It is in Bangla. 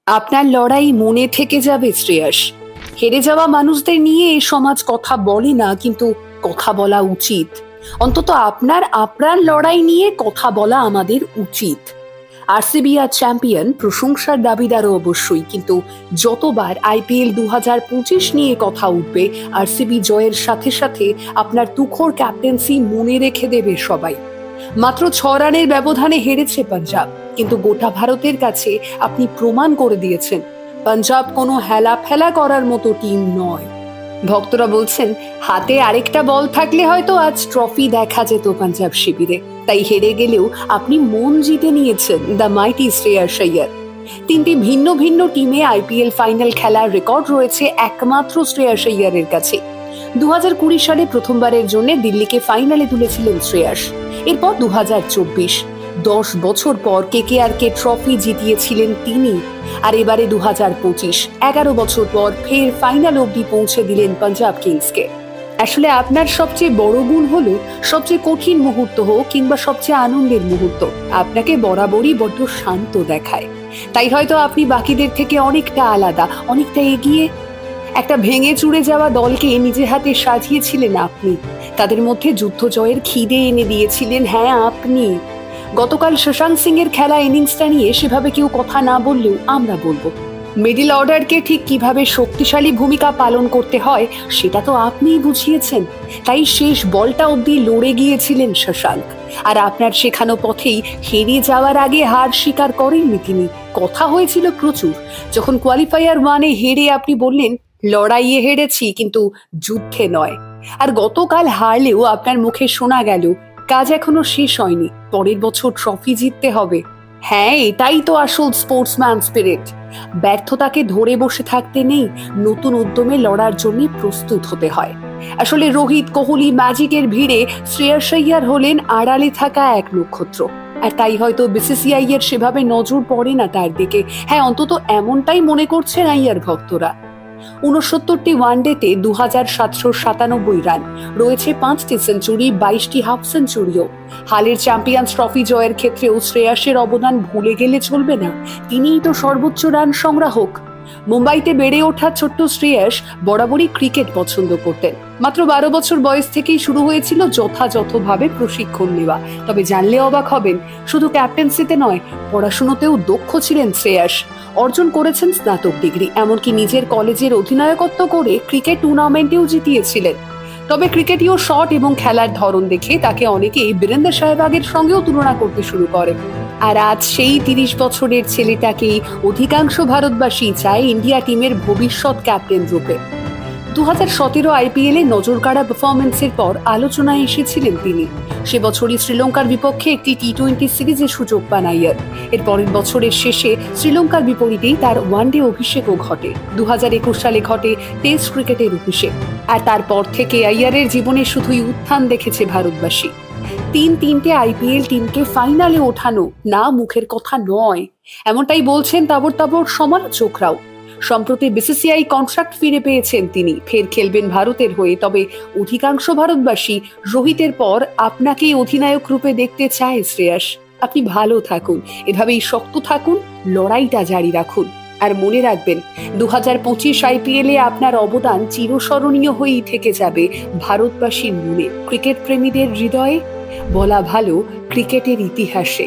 আপনার লড়াই মনে থেকে যাবে শ্রেয়াস। হেরে যাওয়া মানুষদের নিয়ে এ সমাজ কথা বলে না, কিন্তু কথা বলা উচিত। অন্তত আপনার আপ্রাণ লড়াই নিয়ে কথা বলা আমাদের উচিত। আরসিবি আর চ্যাম্পিয়ন, প্রশংসার দাবিদারও অবশ্যই, কিন্তু যতবার আইপিএল 2025 নিয়ে কথা উঠবে, আরসিবি জয়ের সাথে সাথে আপনার তুখোড় ক্যাপ্টেন্সি মনে রেখে দেবে সবাই। মাত্র 6 রানের ব্যবধানে হেরেছে পাঞ্জাব, কিন্তু গোটা ভারতের কাছে আপনি প্রমাণ করে দিয়েছেন পাঞ্জাব কোনো হেলা ফেলা করার মতো টিম নয়। ভক্তরা বলছেন হাতে আরেকটা বল থাকলে হয়তো আজ ট্রফি দেখা যেত পাঞ্জাব শিবিরে। তাই হেরে গেলেও আপনি মন জিতে নিয়েছেন দ্য মাইটি শ্রেয়াস আইয়ার। 3টি ভিন্ন ভিন্ন টিমে আইপিএল ফাইনাল খেলার রেকর্ড রয়েছে একমাত্র শ্রেয়াস আইয়ারের কাছে। 2020 সালে প্রথমবারের জন্য দিল্লিকে ফাইনালে তুলেছিলেন শ্রেয়াস। এরপর 2024, 10 বছর পর কেকেআরকে ট্রফি জিতিয়েছিলেন তিনি। আর এবারে 2025, 11 বছর পর ফের ফাইনাল অবধি পৌঁছে দিলেন পাঞ্জাব কিংসকে। আসলে আপনার সবচেয়ে বড় গুণ হলো সবচেয়ে কঠিন মুহূর্ত হোক কিংবা সবচেয়ে আনন্দের মুহূর্ত, আপনাকে বরাবরই বড্ড শান্ত দেখায়। তাই হয়তো আপনি বাকিদের থেকে অনেকটা আলাদা, অনেকটা এগিয়ে। একটা ভেঙে চুরে যাওয়া দলকে নিজে হাতে সাজিয়েছিলেন আপনি, তাদের মধ্যে যুদ্ধ জয়ের খিদে এনে দিয়েছিলেন হ্যাঁ আপনি। গতকাল শশাঙ্ক সিং এর খেলা ইনিংসটা নিয়ে সেভাবে কেউ কথা না বললেও আমরা বলবো, মিডল অর্ডারকে ঠিক কিভাবে শক্তিশালী ভূমিকা পালন করতে হয় সেটা তো আপনিই বুঝিয়েছেন। তাই শেষ বলটা অবধি লড়ে গিয়েছিলেন শশাঙ্ক। আর আপনার শেখানো পথেই হেরে যাওয়ার আগে হার স্বীকার করেননি তিনি। কথা হয়েছিল প্রচুর। যখন কোয়ালিফায়ার 1-এ হেরে আপনি বললেন লড়াইয়ে হেরেছি কিন্তু যুদ্ধে নয়। আর গতকাল হারলেও আপনার মুখে শোনা গেল কাজ এখনো শেষ হয়নি, পরের বছর ট্রফি জিততে হবে। হ্যাঁ, এটাই তো আসল স্পোর্টসম্যান স্পিরিট। ব্যর্থতাকে ধরে বসে থাকতে নেই, নতুন উদ্যমে লড়ার জন্য প্রস্তুত হতে হয়। আসলে রোহিত, কোহলি, ম্যাজিকের ভিড়ে শ্রেয়াস আইয়ার হলেন আড়ালে থাকা এক নক্ষত্র। আর তাই হয়তো বিসিসিআই এর সেভাবে নজর পড়ে না তার দিকে। হ্যাঁ, অন্তত এমনটাই মনে করছেন আইয়ার ভক্তরা। 69টি ওয়ানডেতে 2797 রান, রয়েছে 5টি সেঞ্চুরি, 22টি হাফ সেঞ্চুরিও। হালের চ্যাম্পিয়ন্স ট্রফি জয়ের ক্ষেত্রেও শ্রেয়াসের অবদান ভুলে গেলে চলবে না। তিনিই তো সর্বোচ্চ রান সংগ্রাহক। মুম্বাইতে বেড়ে ওঠা ছোট্ট শ্রেয়াস বরাবরই ক্রিকেট পছন্দ করতেন। মাত্র 12 বছর বয়স থেকেই শুরু হয়েছিল যথাযথভাবে প্রশিক্ষণ নেওয়া। তবে জানলে অবাক হবেন, শুধু ক্যাপ্টেন্সিতে নয়, পড়াশুনোতেও দক্ষ ছিলেন শ্রেয়াস। অর্জন করেছেন স্নাতক ডিগ্রি, এমনকি নিজের কলেজের অধিনায়কত্ব করে ক্রিকেট টুর্নামেন্টেও জিতিয়েছিলেন। তবে ক্রিকেটীয় শট এবং খেলার ধরন দেখে তাকে অনেকেই বীরেন্দ্র সেহবাগের সঙ্গেও তুলনা করতে শুরু করেন। আর আজ সেই 30 বছরের ছেলেটাকেই অধিকাংশ ভারতবাসী চায় ইন্ডিয়া টিমের ভবিষ্যৎ ক্যাপ্টেন রূপে। 2017 আইপিএলে নজরকাড়া পারফরমেন্সের পর আলোচনায় এসেছিলেন তিনি। সে বছরই শ্রীলঙ্কার বিপক্ষে একটি টি-20 সিরিজে সুযোগ পান আইয়ার। এর পরের বছরের শেষে শ্রীলঙ্কার বিপরীতেই তার ওয়ানডে অভিষেকও ঘটে। 2021 সালে ঘটে টেস্ট ক্রিকেটের অভিষেক। আর তারপর থেকে আইয়ারের জীবনে শুধুই উত্থান দেখেছে ভারতবাসী। তিনটে আইপিএল টিমকে ফাইনালে ওঠানো না মুখের কথা নয়, এমনটাই বলছেন তাবর তাবর সমালোচকরাও। সম্প্রতি বিসিসিআই কন্ট্রাক্ট ফিরে পেয়েছেন তিনি, ফের খেলবেন ভারতের হয়ে। তবে অধিকাংশ ভারতবাসী রোহিতের পর আপনাকেই অধিনায়ক রূপে দেখতে চায় শ্রেয়াস। আপনি ভালো থাকুন, এভাবেই শক্ত থাকুন, লড়াইটা জারি রাখুন। আর মনে রাখবেন, 2025 আইপিএলে আপনার অবদান চিরস্মরণীয় হয়েই থেকে যাবে ভারতবাসীর মনে, ক্রিকেট প্রেমীদের হৃদয়ে, বলা ভালো ক্রিকেটের ইতিহাসে।